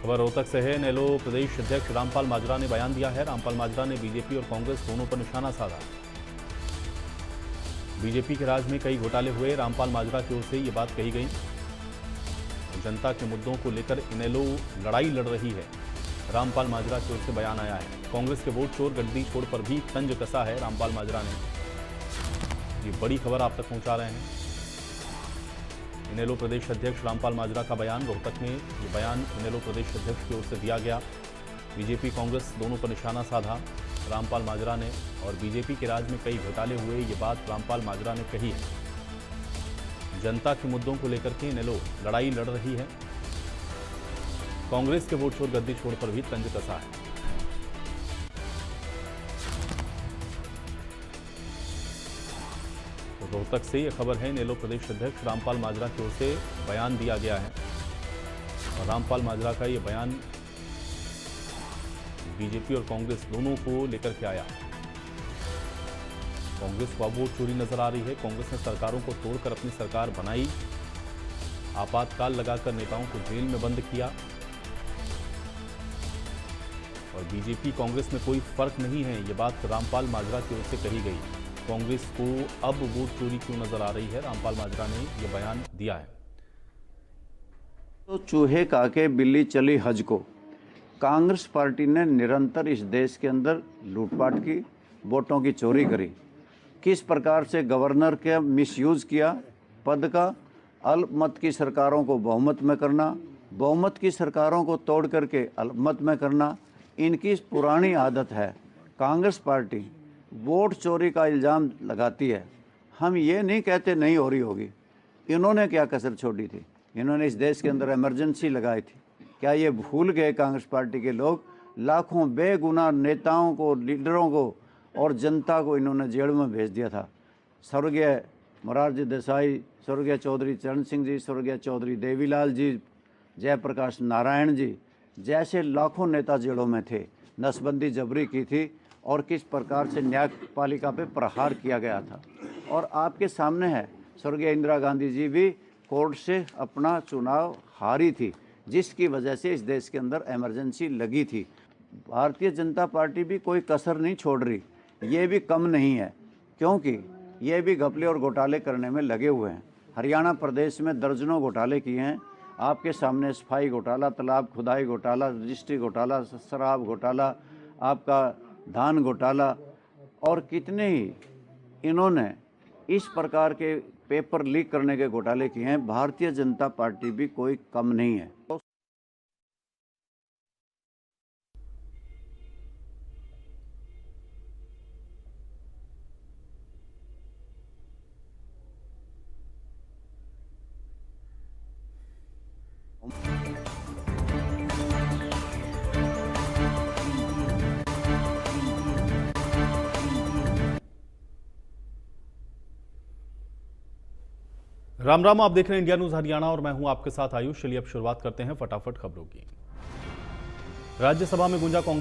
खबर रोहतक से है। नेलो प्रदेश अध्यक्ष रामपाल माजरा ने बयान दिया है। रामपाल माजरा ने बीजेपी और कांग्रेस दोनों पर निशाना साधा। बीजेपी के राज में कई घोटाले हुए, रामपाल माजरा की ओर से ये बात कही गई। जनता के मुद्दों को लेकर इनेलो लड़ाई लड़ रही है, रामपाल माजरा की ओर से बयान आया है। कांग्रेस के वोट चोर गद्दी छोड़ पर भी तंज कसा है रामपाल माजरा ने। ये बड़ी खबर आप तक पहुंचा रहे हैं। इनेलो प्रदेश अध्यक्ष रामपाल माजरा का बयान रोहतक में, ये बयान इनेलो प्रदेश अध्यक्ष की ओर से दिया गया। बीजेपी कांग्रेस दोनों पर निशाना साधा रामपाल माजरा ने, और बीजेपी के राज में कई घोटाले हुए, ये बात रामपाल माजरा ने कही है। जनता के मुद्दों को लेकर के इनेलो लड़ाई लड़ रही है। कांग्रेस के वोट चोर गद्दी छोड़ पर भी तंज कसा है। रोहतक से यह खबर है। इनेलो प्रदेश अध्यक्ष रामपाल माजरा की ओर से बयान दिया गया है, और रामपाल माजरा का यह बयान बीजेपी और कांग्रेस दोनों को लेकर के आया। कांग्रेस को अब वोट चोरी नजर आ रही है। कांग्रेस ने सरकारों को तोड़कर अपनी सरकार बनाई, आपातकाल लगाकर नेताओं को जेल में बंद किया, और बीजेपी कांग्रेस में कोई फर्क नहीं है, ये बात रामपाल माजरा की ओर से कही गई। कांग्रेस को अब वोट चोरी क्यों नजर आ रही है, रामपाल माजरा ने यह बयान दिया है। तो चूहे का के बिल्ली चली हज को। कांग्रेस पार्टी ने निरंतर इस देश के अंदर लूटपाट की, वोटों की चोरी करी, किस प्रकार से गवर्नर का मिसयूज किया पद का, अल्पमत की सरकारों को बहुमत में करना, बहुमत की सरकारों को तोड़ करके अल्पमत में करना, इनकी पुरानी आदत है। कांग्रेस पार्टी वोट चोरी का इल्ज़ाम लगाती है। हम ये नहीं कहते नहीं हो रही होगी। इन्होंने क्या कसर छोड़ी थी? इन्होंने इस देश के अंदर इमरजेंसी लगाई थी। क्या ये भूल गए कांग्रेस पार्टी के लोग? लाखों बेगुनाह नेताओं को, लीडरों को और जनता को इन्होंने जेल में भेज दिया था। स्वर्गीय मोरारजी देसाई, स्वर्गीय चौधरी चरण सिंह जी, स्वर्गीय चौधरी देवीलाल जी, जयप्रकाश नारायण जी जैसे लाखों नेता जेलों में थे। नसबंदी जबरी की थी और किस प्रकार से न्यायपालिका पे प्रहार किया गया था। और आपके सामने है, स्वर्गीय इंदिरा गांधी जी भी कोर्ट से अपना चुनाव हारी थी, जिसकी वजह से इस देश के अंदर इमरजेंसी लगी थी। भारतीय जनता पार्टी भी कोई कसर नहीं छोड़ रही, ये भी कम नहीं है, क्योंकि ये भी घपले और घोटाले करने में लगे हुए हैं। हरियाणा प्रदेश में दर्जनों घोटाले किए हैं। आपके सामने सफाई घोटाला, तालाब खुदाई घोटाला, रजिस्ट्री घोटाला, शराब घोटाला, आपका धान घोटाला, और कितने ही इन्होंने इस प्रकार के पेपर लीक करने के घोटाले किए हैं। भारतीय जनता पार्टी भी कोई कम नहीं है। राम राम, आप देख रहे हैं इंडिया न्यूज हरियाणा और मैं हूं आपके साथ आयुष। चलिए अब शुरुआत करते हैं फटाफट खबरों की। राज्यसभा में गूंजा कांग्रेस